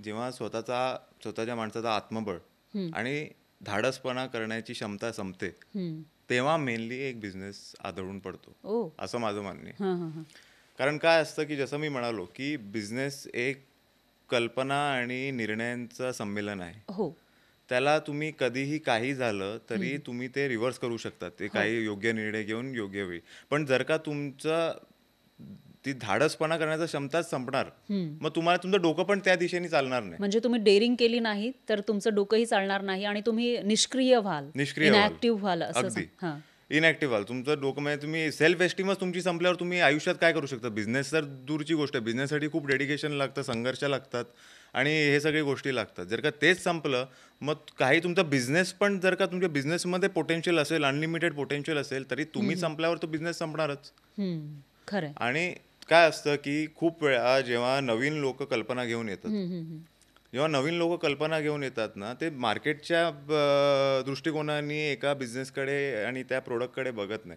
जेव्हा स्वतःच्या माणसाचा आत्मबळ आणि धाडसपणा करण्याची क्षमता संपते, तेव्हा मेनली एक बिझनेस आदळून पडतो, ओ. असं माझं मान्य आहे. हां हां हां. कारण काय असतं की जसं मी म्हणालो की बिझनेस एक कल्पना आणि निर्णयांचं संमेलन आहे. हो. त्याला तुम्ही कधीही काही झालं तरी तुम्ही ते रिव्हर्स करू शकता, ते हो. काही योग्य निर्णय घेऊन योग्य वेळी. पण जर का तुमचं ती धाडसपणा करण्याची क्षमताच संपणार, मग तुम्हाला तुमचं डोकं पण त्या दिशेने चालणार नाही, म्हणजे तुम्ही डेअरिंग केली नाही तर तुमचं डोकंही चालणार नाही आणि तुम्ही निष्क्रिय व्हाल, निष्क्रिय व्हाल. इनॅक्टिव्ह व्हाल असं अगदी हां. इनॅक्टिव्ह व्हाल. तुमचं डोकं म्हणजे तुम्ही सेल्फ एस्टीमच तुमची संपल्यावर तुम्ही आयुष्यात काय करू शकता? बिझनेस तर दूरची गोष्ट आहे. बिझनेससाठी खूप डेडिकेशन लागतं, संघर्ष लागतात आणि हे सगळी गोष्टी लागतात. जर का तेच संपलं, मग काही तुमचा बिझनेस पण जर का तुमच्या बिझनेसमध्ये पोटेन्शियल असेल, अनलिमिटेड पोटेन्शियल असेल, तरी तुम्ही संपल्यावर तो बिझनेस संपणारच. खरंय. आणि काय असतं की खूप वेळा जेव्हा नवीन लोक कल्पना घेऊन येतात, जेव्हा नवीन लोक कल्पना घेऊन येतात ना, ते मार्केटच्या दृष्टिकोनाने एका बिझनेसकडे आणि त्या प्रोडक्टकडे बघत नाही.